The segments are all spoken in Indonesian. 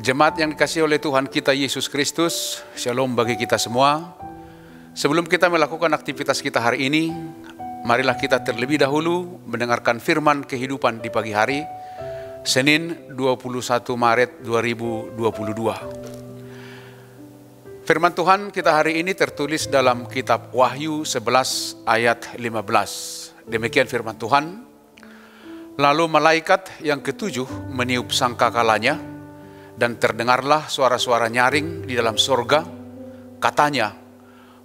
Jemaat yang dikasihi oleh Tuhan kita Yesus Kristus, Shalom bagi kita semua. Sebelum kita melakukan aktivitas kita hari ini, marilah kita terlebih dahulu mendengarkan firman kehidupan di pagi hari, Senin 21 Maret 2022. Firman Tuhan kita hari ini tertulis dalam kitab Wahyu 11 ayat 15. Demikian firman Tuhan. Lalu malaikat yang ketujuh meniup sangkakalanya, dan terdengarlah suara-suara nyaring di dalam sorga. Katanya,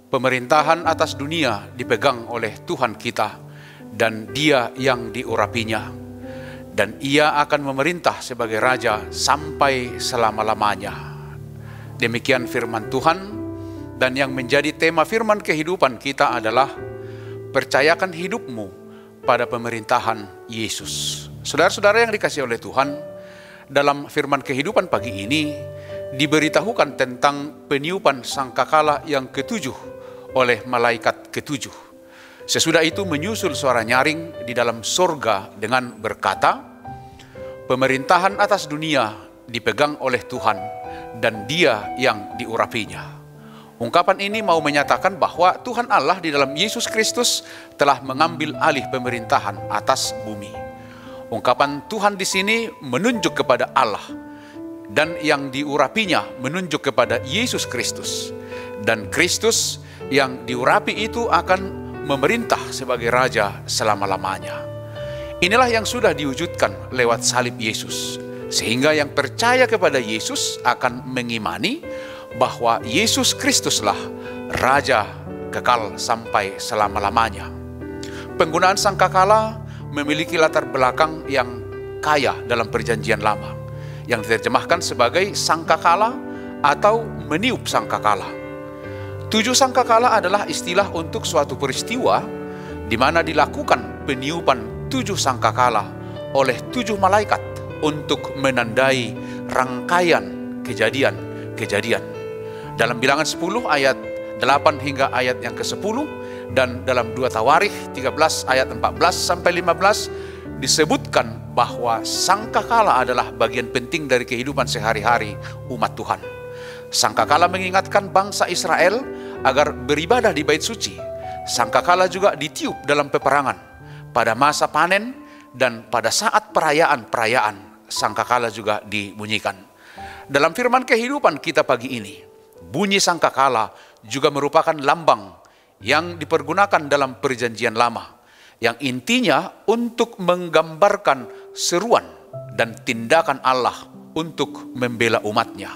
pemerintahan atas dunia dipegang oleh Tuhan kita, dan Dia yang diurapinya. Dan Ia akan memerintah sebagai Raja sampai selama-lamanya. Demikian firman Tuhan, dan yang menjadi tema firman kehidupan kita adalah percayakan hidupmu pada pemerintahan Yesus. Saudara-saudara yang dikasihi oleh Tuhan, dalam firman kehidupan pagi ini diberitahukan tentang peniupan sangkakala yang ketujuh oleh malaikat ketujuh. Sesudah itu menyusul suara nyaring di dalam sorga dengan berkata, pemerintahan atas dunia dipegang oleh Tuhan dan Dia yang diurapinya. Ungkapan ini mau menyatakan bahwa Tuhan Allah di dalam Yesus Kristus telah mengambil alih pemerintahan atas bumi. Ungkapan Tuhan di sini menunjuk kepada Allah, dan yang diurapinya menunjuk kepada Yesus Kristus. Dan Kristus yang diurapi itu akan memerintah sebagai Raja selama-lamanya. Inilah yang sudah diwujudkan lewat salib Yesus, sehingga yang percaya kepada Yesus akan mengimani bahwa Yesus Kristuslah Raja kekal sampai selama-lamanya. Penggunaan sangkakala memiliki latar belakang yang kaya dalam perjanjian lama, yang diterjemahkan sebagai sangkakala atau meniup sangkakala. 7 sangkakala adalah istilah untuk suatu peristiwa di mana dilakukan peniupan 7 sangkakala oleh 7 malaikat untuk menandai rangkaian kejadian-kejadian. Dalam Bilangan 10 ayat 8 hingga ayat yang ke-10, dan dalam 2 Tawarikh 13 ayat 14 sampai 15 disebutkan bahwa sangkakala adalah bagian penting dari kehidupan sehari-hari umat Tuhan. Sangkakala mengingatkan bangsa Israel agar beribadah di bait suci. Sangkakala juga ditiup dalam peperangan, pada masa panen, dan pada saat perayaan-perayaan sangkakala juga dibunyikan. Dalam firman kehidupan kita pagi ini, bunyi sangkakala juga merupakan lambang yang dipergunakan dalam perjanjian lama, yang intinya untuk menggambarkan seruan dan tindakan Allah untuk membela umatnya.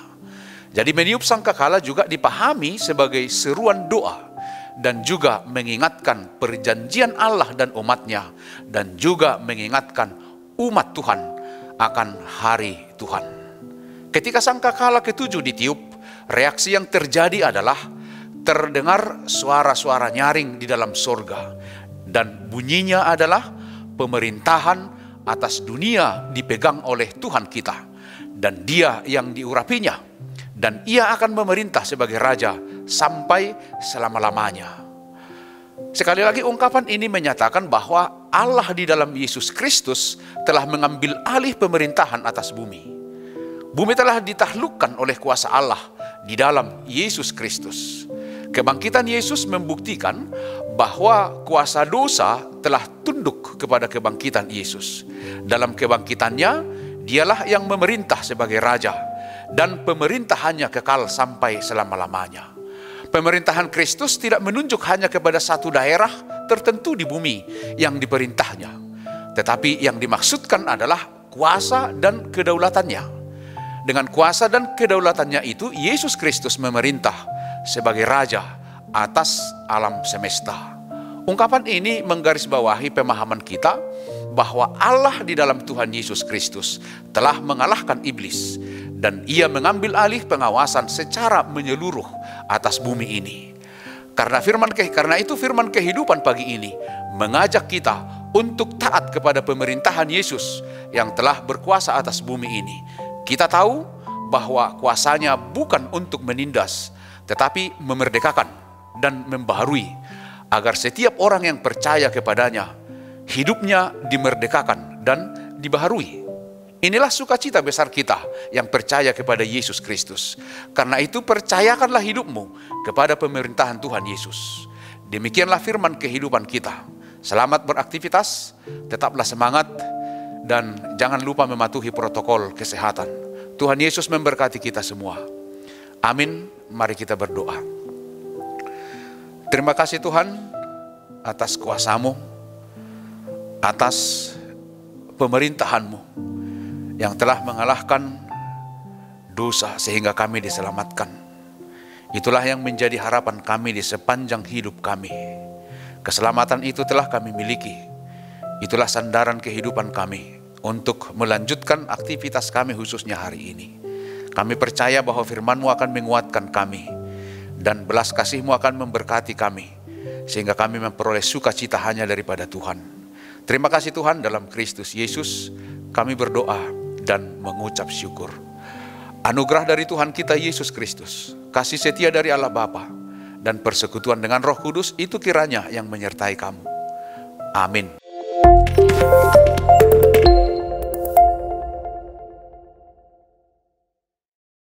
Jadi meniup sangkakala juga dipahami sebagai seruan doa, dan juga mengingatkan perjanjian Allah dan umatnya, dan juga mengingatkan umat Tuhan akan hari Tuhan. Ketika sangkakala ketujuh ditiup, reaksi yang terjadi adalah terdengar suara-suara nyaring di dalam sorga, dan bunyinya adalah pemerintahan atas dunia dipegang oleh Tuhan kita, dan Dia yang diurapinya, dan Ia akan memerintah sebagai Raja sampai selama-lamanya. Sekali lagi ungkapan ini menyatakan bahwa Allah di dalam Yesus Kristus telah mengambil alih pemerintahan atas bumi. Bumi telah ditaklukkan oleh kuasa Allah di dalam Yesus Kristus. Kebangkitan Yesus membuktikan bahwa kuasa dosa telah tunduk kepada kebangkitan Yesus. Dalam kebangkitannya, Dialah yang memerintah sebagai Raja, dan pemerintahannya kekal sampai selama-lamanya. Pemerintahan Kristus tidak menunjuk hanya kepada satu daerah tertentu di bumi yang diperintahnya, tetapi yang dimaksudkan adalah kuasa dan kedaulatannya. Dengan kuasa dan kedaulatannya itu, Yesus Kristus memerintah sebagai Raja atas alam semesta. Ungkapan ini menggarisbawahi pemahaman kita bahwa Allah di dalam Tuhan Yesus Kristus telah mengalahkan iblis, dan Ia mengambil alih pengawasan secara menyeluruh atas bumi ini. Karena itu firman kehidupan pagi ini mengajak kita untuk taat kepada pemerintahan Yesus yang telah berkuasa atas bumi ini. Kita tahu bahwa kuasanya bukan untuk menindas, tetapi memerdekakan dan membaharui, agar setiap orang yang percaya kepadanya, hidupnya dimerdekakan dan dibaharui. Inilah sukacita besar kita yang percaya kepada Yesus Kristus. Karena itu percayakanlah hidupmu kepada pemerintahan Tuhan Yesus. Demikianlah firman kehidupan kita. Selamat beraktivitas, tetaplah semangat, dan jangan lupa mematuhi protokol kesehatan. Tuhan Yesus memberkati kita semua. Amin. Mari kita berdoa. Terima kasih Tuhan atas kuasa-Mu, atas pemerintahan-Mu yang telah mengalahkan dosa sehingga kami diselamatkan. Itulah yang menjadi harapan kami di sepanjang hidup kami. Keselamatan itu telah kami miliki. Itulah sandaran kehidupan kami untuk melanjutkan aktivitas kami khususnya hari ini. Kami percaya bahwa firman-Mu akan menguatkan kami dan belas kasih-Mu akan memberkati kami sehingga kami memperoleh sukacita hanya daripada Tuhan. Terima kasih Tuhan, dalam Kristus Yesus kami berdoa dan mengucap syukur. Anugerah dari Tuhan kita Yesus Kristus, kasih setia dari Allah Bapa, dan persekutuan dengan Roh Kudus itu kiranya yang menyertai kamu. Amin.